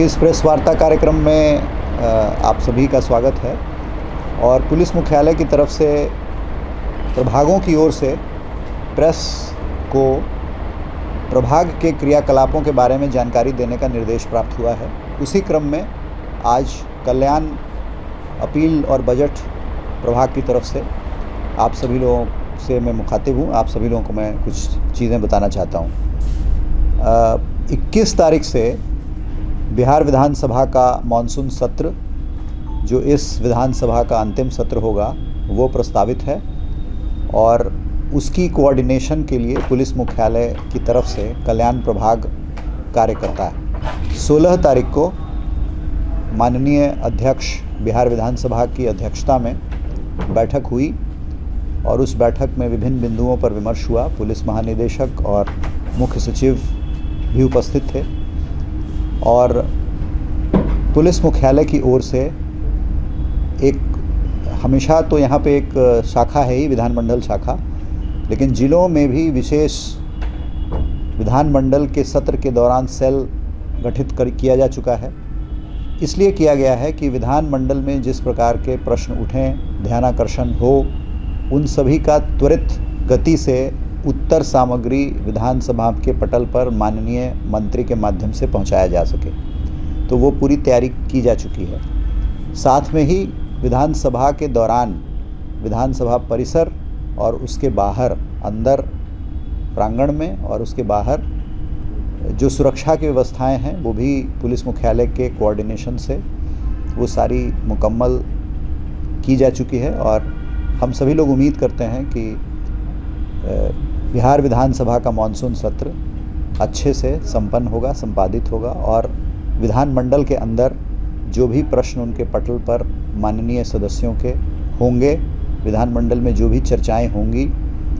के इस प्रेस वार्ता कार्यक्रम में आप सभी का स्वागत है। और पुलिस मुख्यालय की तरफ से प्रभागों की ओर से प्रेस को प्रभाग के क्रियाकलापों के बारे में जानकारी देने का निर्देश प्राप्त हुआ है। उसी क्रम में आज कल्याण अपील और बजट प्रभाग की तरफ से आप सभी लोगों से मैं मुखातिब हूँ। आप सभी लोगों को मैं कुछ चीज़ें बताना चाहता हूँ। 21 तारीख से बिहार विधानसभा का मानसून सत्र, जो इस विधानसभा का अंतिम सत्र होगा, वो प्रस्तावित है और उसकी कोऑर्डिनेशन के लिए पुलिस मुख्यालय की तरफ से कल्याण प्रभाग कार्य करता है। 16 तारीख को माननीय अध्यक्ष बिहार विधानसभा की अध्यक्षता में बैठक हुई और उस बैठक में विभिन्न बिंदुओं पर विमर्श हुआ। पुलिस महानिदेशक और मुख्य सचिव भी उपस्थित थे और पुलिस मुख्यालय की ओर से हमेशा तो यहाँ पे एक शाखा है ही, विधानमंडल शाखा, लेकिन जिलों में भी विशेष विधानमंडल के सत्र के दौरान सेल गठित किया जा चुका है। इसलिए किया गया है कि विधानमंडल में जिस प्रकार के प्रश्न उठें, ध्यानाकर्षण हो, उन सभी का त्वरित गति से उत्तर सामग्री विधानसभा के पटल पर माननीय मंत्री के माध्यम से पहुंचाया जा सके। तो वो पूरी तैयारी की जा चुकी है। साथ में ही विधानसभा के दौरान विधानसभा परिसर और उसके बाहर, अंदर प्रांगण में और उसके बाहर जो सुरक्षा की व्यवस्थाएं हैं, वो भी पुलिस मुख्यालय के कोऑर्डिनेशन से वो सारी मुकम्मल की जा चुकी है। और हम सभी लोग उम्मीद करते हैं कि बिहार विधानसभा का मानसून सत्र अच्छे से संपन्न होगा, संपादित होगा और विधानमंडल के अंदर जो भी प्रश्न उनके पटल पर माननीय सदस्यों के होंगे, विधानमंडल में जो भी चर्चाएं होंगी,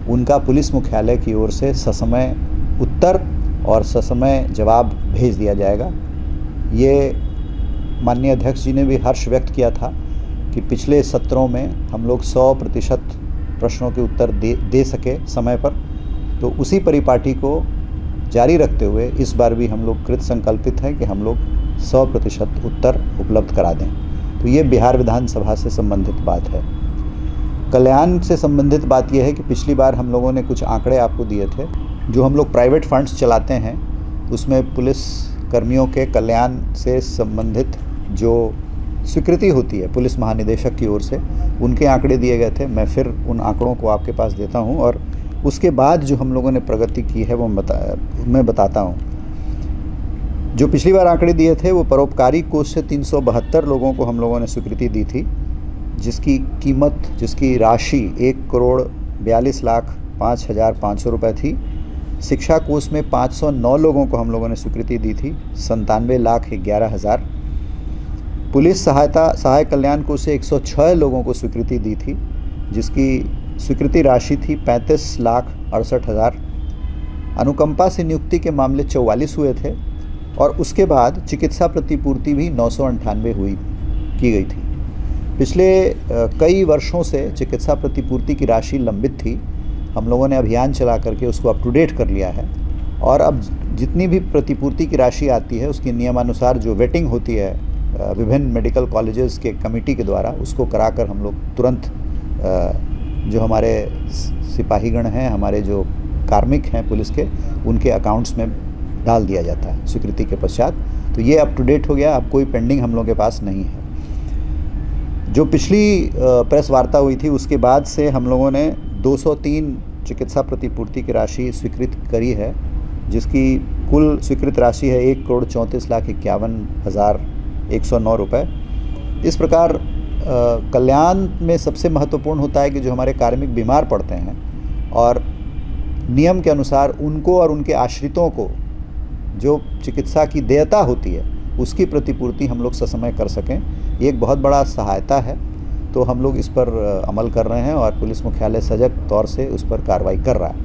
उनका पुलिस मुख्यालय की ओर से ससमय उत्तर और ससमय जवाब भेज दिया जाएगा। ये माननीय अध्यक्ष जी ने भी हर्ष व्यक्त किया था कि पिछले सत्रों में हम लोग 100% प्रश्नों के उत्तर दे सके समय पर। तो उसी परिपाटी को जारी रखते हुए इस बार भी हम लोग कृत संकल्पित हैं कि हम लोग 100% उत्तर उपलब्ध करा दें। तो ये बिहार विधानसभा से संबंधित बात है। कल्याण से संबंधित बात यह है कि पिछली बार हम लोगों ने कुछ आंकड़े आपको दिए थे। जो हम लोग प्राइवेट फंड्स चलाते हैं उसमें पुलिस कर्मियों के कल्याण से संबंधित जो स्वीकृति होती है पुलिस महानिदेशक की ओर से, उनके आंकड़े दिए गए थे। मैं फिर उन आंकड़ों को आपके पास देता हूं और उसके बाद जो हम लोगों ने प्रगति की है वो मैं बताता हूं। जो पिछली बार आंकड़े दिए थे वो परोपकारी कोष से 372 लोगों को हम लोगों ने स्वीकृति दी थी, जिसकी कीमत, जिसकी राशि 1,42,05,500 रुपये थी। शिक्षा कोष में 509 लोगों को हम लोगों ने स्वीकृति दी थी, 97,11,000। पुलिस सहायक कल्याण कोष से 106 लोगों को स्वीकृति दी थी, जिसकी स्वीकृति राशि थी 35,68,000। अनुकंपा से नियुक्ति के मामले 44 हुए थे और उसके बाद चिकित्सा प्रतिपूर्ति भी 998 की गई थी। पिछले कई वर्षों से चिकित्सा प्रतिपूर्ति की राशि लंबित थी। हम लोगों ने अभियान चला करके उसको अप टू डेट कर लिया है और अब जितनी भी प्रतिपूर्ति की राशि आती है उसकी नियमानुसार जो वेटिंग होती है विभिन्न मेडिकल कॉलेजेस के कमेटी के द्वारा, उसको कराकर हम लोग तुरंत जो हमारे सिपाहीगण हैं, हमारे जो कार्मिक हैं पुलिस के, उनके अकाउंट्स में डाल दिया जाता है स्वीकृति के पश्चात। तो ये अप टू डेट हो गया, अब कोई पेंडिंग हम लोगों के पास नहीं है। जो पिछली प्रेस वार्ता हुई थी उसके बाद से हम लोगों ने 203 चिकित्सा प्रतिपूर्ति की राशि स्वीकृत करी है, जिसकी कुल स्वीकृत राशि है 1,34,51,109 रुपये। इस प्रकार कल्याण में सबसे महत्वपूर्ण होता है कि जो हमारे कार्मिक बीमार पड़ते हैं और नियम के अनुसार उनको और उनके आश्रितों को जो चिकित्सा की देयता होती है उसकी प्रतिपूर्ति हम लोग ससमय कर सकें। ये एक बहुत बड़ा सहायता है। तो हम लोग इस पर अमल कर रहे हैं और पुलिस मुख्यालय सजग तौर से उस पर कार्रवाई कर रहा है।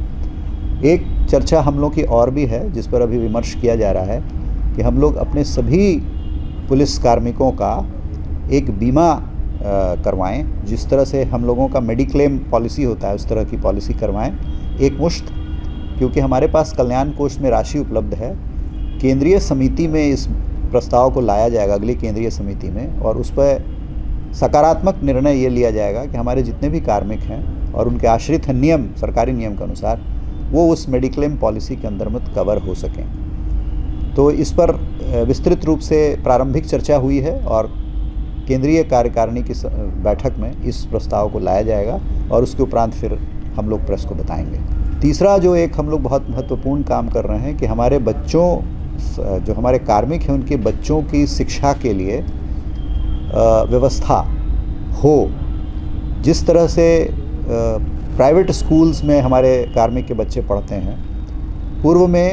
एक चर्चा हम लोग की और भी है जिस पर अभी विमर्श किया जा रहा है कि हम लोग अपने सभी पुलिस कार्मिकों का एक बीमा करवाएं। जिस तरह से हम लोगों का मेडिक्लेम पॉलिसी होता है उस तरह की पॉलिसी करवाएं एक मुश्त, क्योंकि हमारे पास कल्याण कोष में राशि उपलब्ध है। केंद्रीय समिति में इस प्रस्ताव को लाया जाएगा अगली केंद्रीय समिति में और उस पर सकारात्मक निर्णय ये लिया जाएगा कि हमारे जितने भी कार्मिक हैं और उनके आश्रित हैं नियम, सरकारी नियम के अनुसार, वो उस मेडिक्लेम पॉलिसी के अंतर्गत कवर हो सकें। तो इस पर विस्तृत रूप से प्रारंभिक चर्चा हुई है और केंद्रीय कार्यकारिणी की बैठक में इस प्रस्ताव को लाया जाएगा और उसके उपरांत फिर हम लोग प्रेस को बताएंगे। तीसरा जो एक हम लोग बहुत महत्वपूर्ण काम कर रहे हैं कि हमारे बच्चों, जो हमारे कार्मिक हैं, उनके बच्चों की शिक्षा के लिए व्यवस्था हो। जिस तरह से प्राइवेट स्कूल्स में हमारे कार्मिक के बच्चे पढ़ते हैं, पूर्व में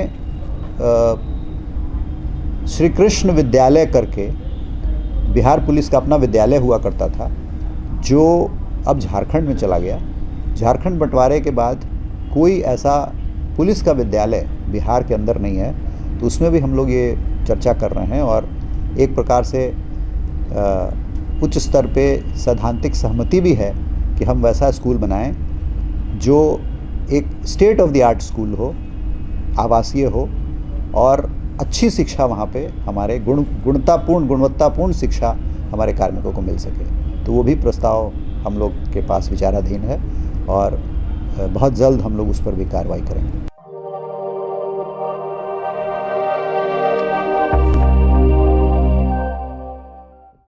श्री कृष्ण विद्यालय करके बिहार पुलिस का अपना विद्यालय हुआ करता था, जो अब झारखंड में चला गया। झारखंड बंटवारे के बाद कोई ऐसा पुलिस का विद्यालय बिहार के अंदर नहीं है, तो उसमें भी हम लोग ये चर्चा कर रहे हैं और एक प्रकार से उच्च स्तर पे सैद्धांतिक सहमति भी है कि हम वैसा स्कूल बनाएं जो एक state of the art school हो, आवासीय हो और अच्छी शिक्षा वहाँ पे हमारे गुणवत्तापूर्ण शिक्षा हमारे कार्मिकों को मिल सके। तो वो भी प्रस्ताव हम लोग के पास विचाराधीन है और बहुत जल्द हम लोग उस पर भी कार्रवाई करेंगे।